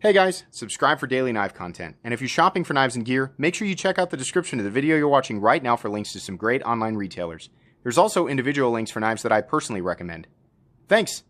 Hey guys, subscribe for daily knife content. And if you're shopping for knives and gear, make sure you check out the description of the video you're watching right now for links to some great online retailers. There's also individual links for knives that I personally recommend. Thanks!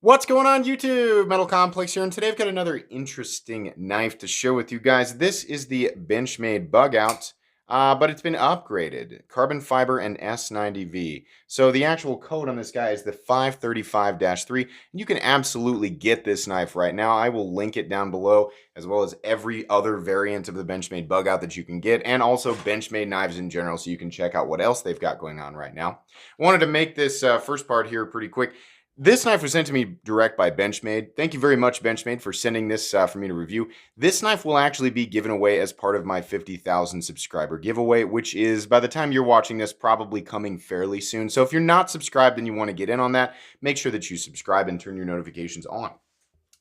What's going on YouTube? Metal Complex here, and today I've got another interesting knife to share with you guys. This is the Benchmade Bugout, but it's been upgraded. Carbon fiber and S90V. So the actual code on this guy is the 535-3. You can absolutely get this knife right now. I will link it down below, as well as every other variant of the Benchmade Bugout that you can get, and also Benchmade knives in general, so you can check out what else they've got going on right now. I wanted to make this first part here pretty quick. This knife was sent to me direct by Benchmade. Thank you very much, Benchmade, for sending this for me to review. This knife will actually be given away as part of my 50,000 subscriber giveaway, which is, by the time you're watching this, probably coming fairly soon. So if you're not subscribed and you want to get in on that, make sure that you subscribe and turn your notifications on.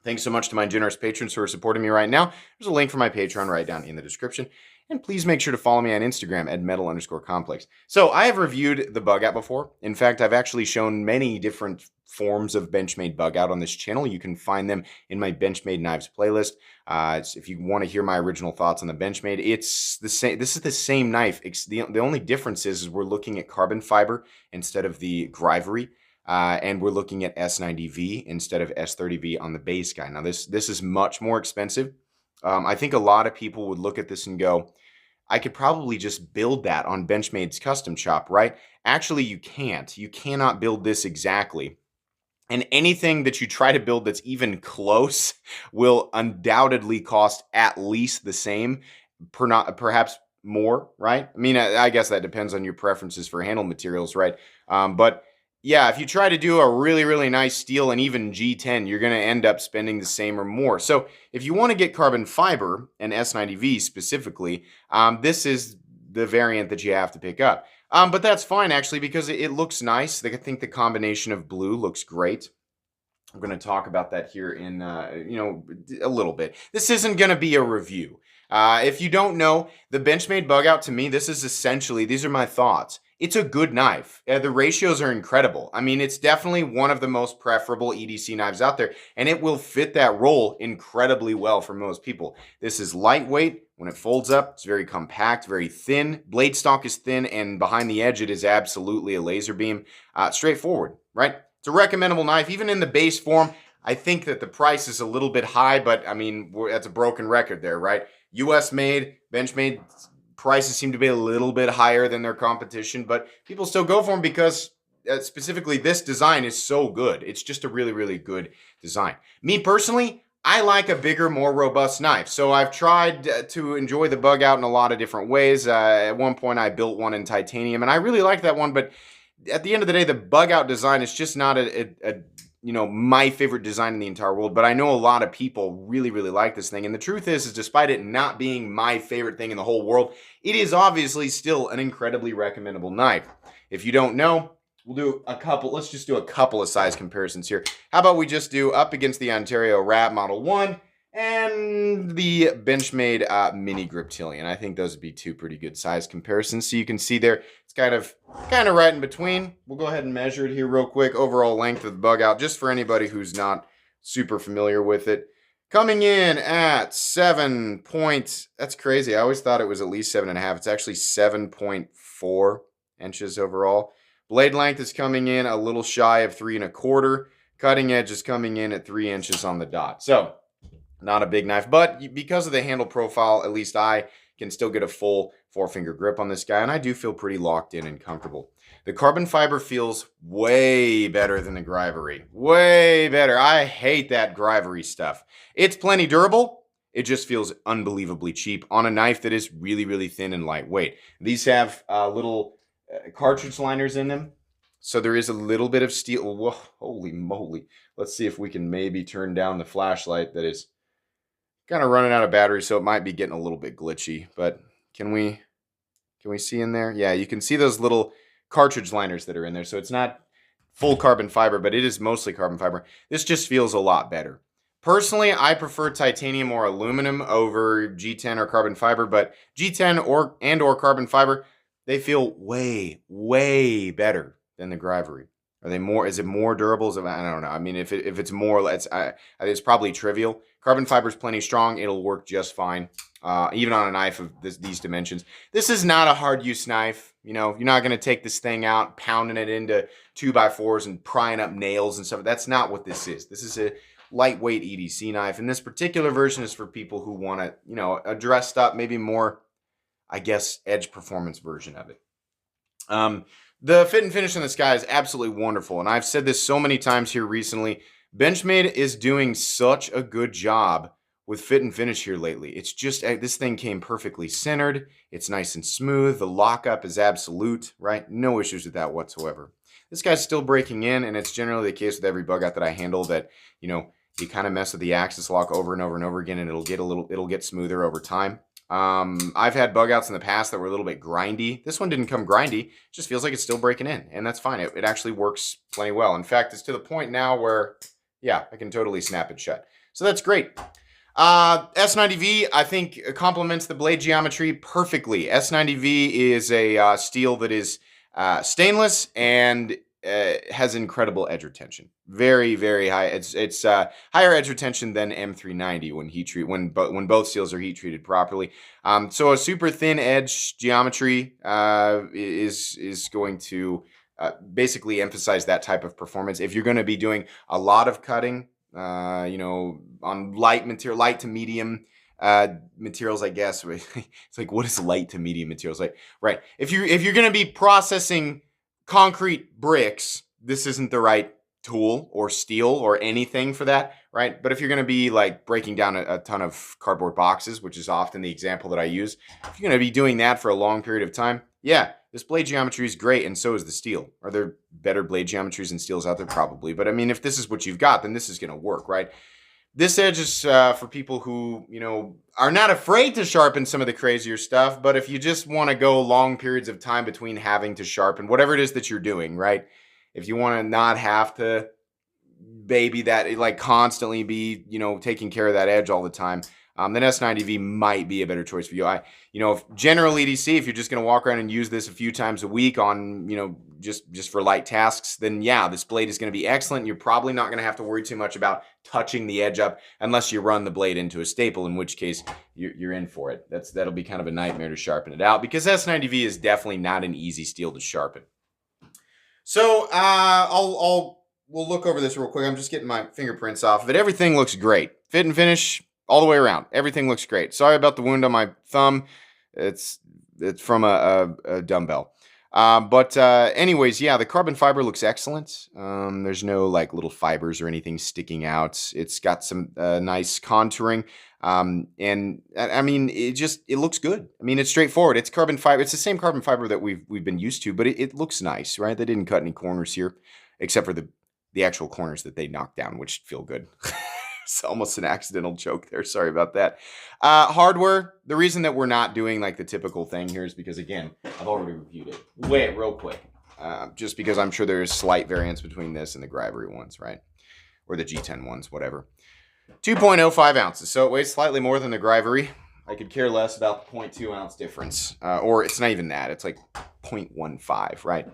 Thanks so much to my generous patrons who are supporting me right now. There's a link for my Patreon right down in the description. And please make sure to follow me on Instagram at metal_complex. So I have reviewed the Bugout before. In fact, I've actually shown many different forms of Benchmade Bugout on this channel. You can find them in my Benchmade Knives playlist. If you want to hear my original thoughts on the Benchmade, it's the same. This is the same knife. The only difference is we're looking at carbon fiber instead of the Grivery. And we're looking at S90V instead of S30V on the base guy. Now, this is much more expensive. I think a lot of people would look at this and go, I could probably just build that on Benchmade's custom shop, right? Actually, you can't. You cannot build this exactly. And anything that you try to build that's even close will undoubtedly cost at least the same, perhaps more, right? I mean, I guess that depends on your preferences for handle materials, right? But yeah, if you try to do a really, really nice steel and even G10, you're going to end up spending the same or more. So if you want to get carbon fiber and S90V specifically, this is the variant that you have to pick up. But that's fine, actually, because it looks nice. I think the combination of blue looks great. I'm going to talk about that here in, a little bit. This isn't going to be a review. If you don't know, the Benchmade Bugout, to me, this is essentially, these are my thoughts. It's a good knife. The ratios are incredible. I mean, it's definitely one of the most preferable EDC knives out there, and it will fit that role incredibly well for most people. This is lightweight. When it folds up, it's very compact, very thin. Blade stock is thin, and behind the edge, it is absolutely a laser beam. Straightforward, right? It's a recommendable knife, even in the base form. I think that the price is a little bit high, but I mean, that's a broken record there, right? US made, Benchmade prices seem to be a little bit higher than their competition, but people still go for them because specifically this design is so good. It's just a really, really good design. Me personally, I like a bigger, more robust knife. So I've tried to enjoy the Bugout in a lot of different ways. At one point, I built one in titanium, and I really liked that one, but at the end of the day, the Bugout design is just not my favorite design in the entire world, but I know a lot of people really, really like this thing. And the truth is despite it not being my favorite thing in the whole world, it is obviously still an incredibly recommendable knife. If you don't know, let's just do a couple of size comparisons here. How about we just do up against the Ontario Rat Model 1 and the Benchmade Mini Griptilian. I think those would be two pretty good size comparisons. So you can see there, it's kind of right in between. We'll go ahead and measure it here real quick. Overall length of the Bugout, just for anybody who's not super familiar with it. Coming in at 7 points. That's crazy. I always thought it was at least 7.5. It's actually 7.4 inches overall. Blade length is coming in a little shy of 3.25. Cutting edge is coming in at 3 inches on the dot. So not a big knife, but because of the handle profile, at least I can still get a full 4-finger grip on this guy, and I do feel pretty locked in and comfortable. The carbon fiber feels way better than the Grivery. Way better. I hate that Grivery stuff. It's plenty durable. It just feels unbelievably cheap on a knife that is really, really thin and lightweight. These have little cartridge liners in them, so there is a little bit of steel. Whoa, holy moly. Let's see if we can maybe turn down the flashlight that is kind of running out of battery, so it might be getting a little bit glitchy, but can we see in there? Yeah, you can see those little cartridge liners that are in there, so it's not full carbon fiber, but it is mostly carbon fiber. This just feels a lot better. Personally, I prefer titanium or aluminum over G10 or carbon fiber, but G10 or carbon fiber, they feel way, way better than the Grivery. Are they more? Is it more durable? I don't know. I mean, if it's more, it's probably trivial. Carbon fiber is plenty strong. It'll work just fine, even on a knife of these dimensions. This is not a hard use knife. You know, you're not going to take this thing out, pounding it into 2x4s and prying up nails and stuff. That's not what this is. This is a lightweight EDC knife, and this particular version is for people who want to, you know, a dressed up, maybe more, I guess, edge performance version of it. The fit and finish on this guy is absolutely wonderful, and I've said this so many times here recently. Benchmade is doing such a good job with fit and finish here lately. It's just, this thing came perfectly centered. It's nice and smooth. The lockup is absolute, right? No issues with that whatsoever. This guy's still breaking in, and it's generally the case with every bug out that I handle that, you know, you kind of mess with the axis lock over and over and over again, and it'll get smoother over time. I've had bug outs in the past that were a little bit grindy. This one didn't come grindy. It just feels like it's still breaking in, and that's fine. It actually works plenty well. In fact, it's to the point now where, yeah, I can totally snap it shut. So that's great. S90V, I think, complements the blade geometry perfectly. S90V is a steel that is stainless and has incredible edge retention. Very, very high. It's higher edge retention than M390 when when both steels are heat treated properly. So a super thin edge geometry is going to basically emphasize that type of performance. If you're going to be doing a lot of cutting, you know, on light to medium materials, I guess. It's like, what is light to medium materials? Like, right. If you're going to be processing concrete bricks, this isn't the right tool or steel or anything for that, right? But if you're going to be like breaking down a ton of cardboard boxes, which is often the example that I use, if you're going to be doing that for a long period of time, yeah, this blade geometry is great, and so is the steel. Are there better blade geometries and steels out there? Probably. But I mean, if this is what you've got, then this is going to work, right? This edge is for people who, you know, are not afraid to sharpen some of the crazier stuff, but if you just want to go long periods of time between having to sharpen whatever it is that you're doing, right? If you want to not have to baby that, like constantly be, you know, taking care of that edge all the time, then S90V might be a better choice for you. You know, if general EDC, if you're just going to walk around and use this a few times a week on, you know, just for light tasks, then yeah, this blade is going to be excellent. You're probably not going to have to worry too much about touching the edge up unless you run the blade into a staple, in which case you're in for it. That'll be kind of a nightmare to sharpen it out, because S90V is definitely not an easy steel to sharpen. So we'll look over this real quick. I'm just getting my fingerprints off of it. Everything looks great. Fit and finish all the way around. Everything looks great. Sorry about the wound on my thumb. It's from a dumbbell. Anyways, yeah, the carbon fiber looks excellent. There's no like little fibers or anything sticking out. It's got some nice contouring. And I mean, it looks good. I mean, it's straightforward. It's carbon fiber. It's the same carbon fiber that we've been used to, but it looks nice, right? They didn't cut any corners here, except for the actual corners that they knocked down, which feel good. It's almost an accidental joke there. Sorry about that. Hardware, the reason that we're not doing like the typical thing here is because, again, I've already reviewed it. Wait, real quick. Just because I'm sure there is slight variance between this and the Gryvery ones, right? Or the G10 ones, whatever. 2.05 ounces. So it weighs slightly more than the Gryvery. I could care less about the 0.2 ounce difference. Or it's not even that. It's like 0.15, right?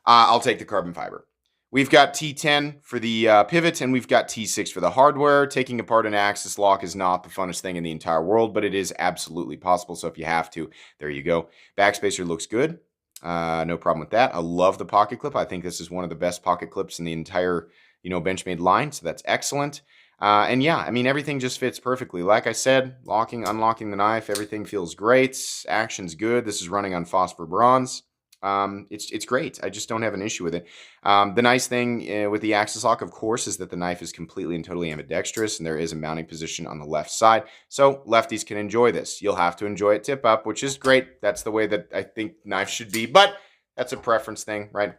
I'll take the carbon fiber. We've got T10 for the pivot, and we've got T6 for the hardware. Taking apart an axis lock is not the funnest thing in the entire world, but it is absolutely possible. So if you have to, there you go. Backspacer looks good. No problem with that. I love the pocket clip. I think this is one of the best pocket clips in the entire, you know, Benchmade line. So that's excellent. And yeah, I mean, everything just fits perfectly. Like I said, locking, unlocking the knife, everything feels great. Action's good. This is running on phosphor bronze. It's great. I just don't have an issue with it. The nice thing with the axis lock, of course, is that the knife is completely and totally ambidextrous, and there is a mounting position on the left side. So lefties can enjoy this. You'll have to enjoy it tip up, which is great. That's the way that I think knives should be, but that's a preference thing, right?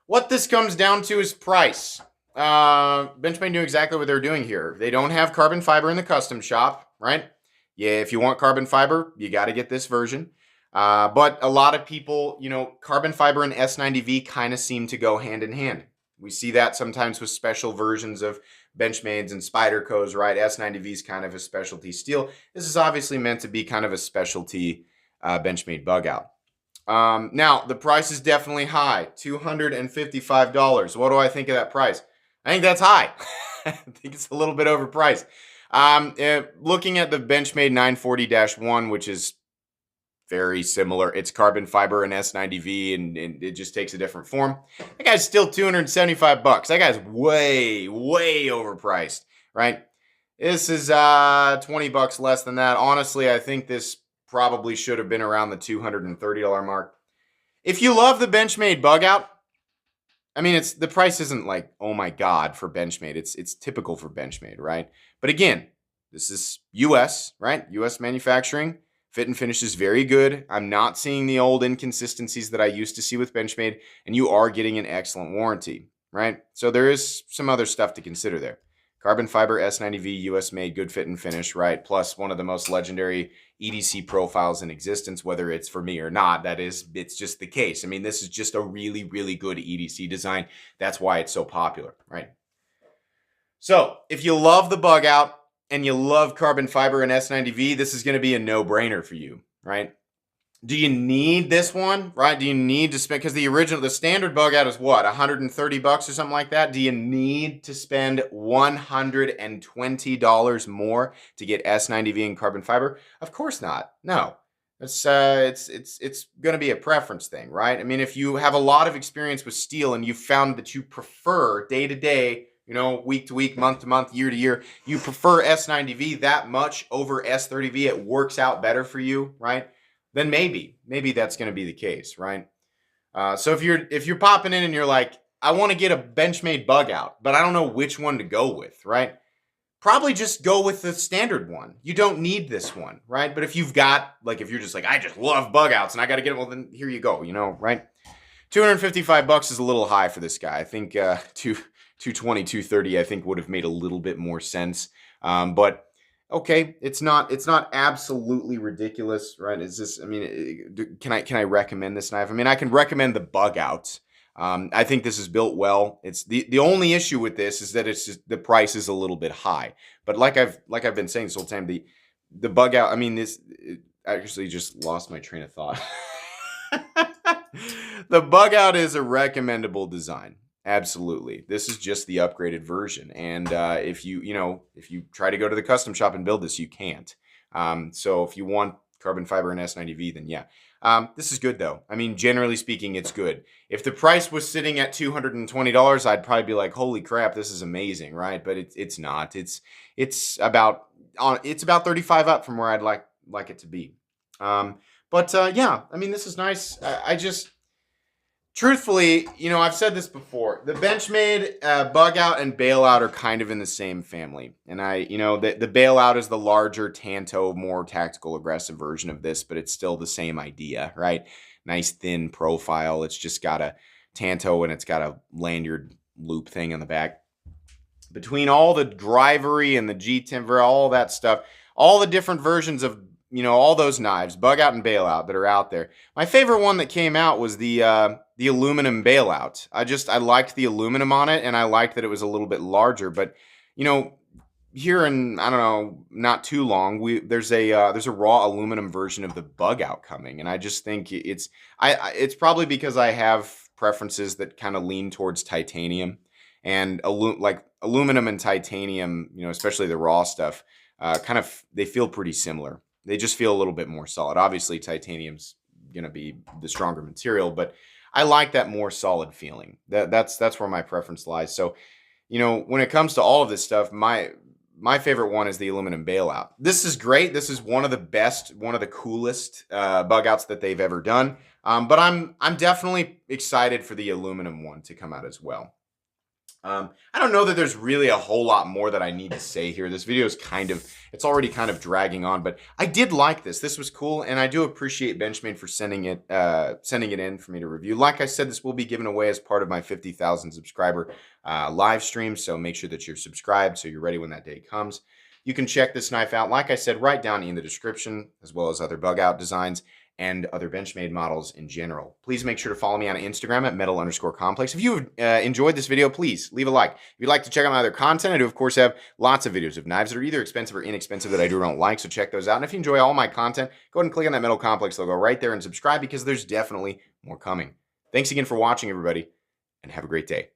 What this comes down to is price. Benchmade knew exactly what they're doing here. They don't have carbon fiber in the custom shop, right? Yeah, if you want carbon fiber, you got to get this version. But a lot of people, you know, carbon fiber and S90V kind of seem to go hand in hand. We see that sometimes with special versions of Benchmades and Spydercos, right? S90V is kind of a specialty steel. This is obviously meant to be kind of a specialty Benchmade Bugout. Now, the price is definitely high, $255. What do I think of that price? I think that's high. I think it's a little bit overpriced. Looking at the Benchmade 940-1, which is very similar. It's carbon fiber and S90V, and it just takes a different form. That guy's still $275. That guy's way, way overpriced, right? This is $20 less than that. Honestly, I think this probably should have been around the $230 mark. If you love the Benchmade Bugout, I mean, the price isn't like, oh my God, for Benchmade. It's typical for Benchmade, right? But again, this is US, right? US manufacturing. Fit and finish is very good. I'm not seeing the old inconsistencies that I used to see with Benchmade, and you are getting an excellent warranty, right? So there is some other stuff to consider there. Carbon fiber, S90V, US made, good fit and finish, right? Plus one of the most legendary EDC profiles in existence, whether it's for me or not. It's just the case. I mean, this is just a really, really good EDC design. That's why it's so popular, right? So if you love the Bugout and you love carbon fiber and S90V, this is going to be a no-brainer for you, right? Do you need this one, right? Do you need to spend, because the standard Bugout is what, $130 or something like that? Do you need to spend $120 more to get S90V and carbon fiber? Of course not. No. It's going to be a preference thing, right? I mean, if you have a lot of experience with steel and you found that you prefer day to day, week to week, month to month, year to year, you prefer S90V that much over S30V, it works out better for you, right? Then maybe that's going to be the case, right? So if you're popping in and you're like, I want to get a Benchmade Bugout, but I don't know which one to go with, right? Probably just go with the standard one. You don't need this one, right? But if you've got, like, if you're just like, I just love Bugouts and I got to get it, well, then here you go, right? $255 is a little high for this guy. I think $220, $230, I think would have made a little bit more sense. But okay, it's not absolutely ridiculous, right? Is this, I mean, can I recommend this knife? I mean, I can recommend the Bugout. I think this is built well. It's the only issue with this is that it's just the price is a little bit high. But like I've been saying this whole time, the Bugout, I mean, I actually just lost my train of thought. The Bugout is a recommendable design. Absolutely. This is just the upgraded version. And if you try to go to the custom shop and build this, you can't. So if you want carbon fiber and S90V, then yeah. This is good though. I mean, generally speaking, it's good. If the price was sitting at $220, I'd probably be like, holy crap, this is amazing, right? But it's not. It's about 35 up from where I'd like it to be. But yeah, I mean, this is nice. Truthfully, I've said this before. The Benchmade Bugout and Bailout are kind of in the same family. And the Bailout is the larger Tanto, more tactical, aggressive version of this, but it's still the same idea, right? Nice thin profile. It's just got a Tanto and it's got a lanyard loop thing on the back. Between all the drivery and the G-timber, all that stuff, all the different versions of all those knives, Bugout and Bailout that are out there. My favorite one that came out was the aluminum Bailout. I liked the aluminum on it, and I liked that it was a little bit larger. But here in, I don't know, not too long, there's a raw aluminum version of the Bugout coming, and I just think it's probably because I have preferences that kind of lean towards titanium, and aluminum and titanium, especially the raw stuff, they feel pretty similar. They just feel a little bit more solid. Obviously, titanium's gonna be the stronger material, but I like that more solid feeling. That's where my preference lies. So, when it comes to all of this stuff, my favorite one is the aluminum Bailout. This is great. This is one of the best, one of the coolest Bugouts that they've ever done. But I'm definitely excited for the aluminum one to come out as well. I don't know that there's really a whole lot more that I need to say here. This video is it's already kind of dragging on, but I did like this. This was cool, and I do appreciate Benchmade for sending it in for me to review. Like I said, this will be given away as part of my 50,000 subscriber live stream, so make sure that you're subscribed so you're ready when that day comes. You can check this knife out, like I said, right down in the description, as well as other Bugout designs. and other Benchmade models in general. Please make sure to follow me on Instagram at metal_complex. If you've enjoyed this video, please leave a like. If you'd like to check out my other content, I do, of course, have lots of videos of knives that are either expensive or inexpensive that I do or don't like, so check those out. And if you enjoy all my content, go ahead and click on that Metal Complex logo right there and subscribe, because there's definitely more coming. Thanks again for watching, everybody, and have a great day.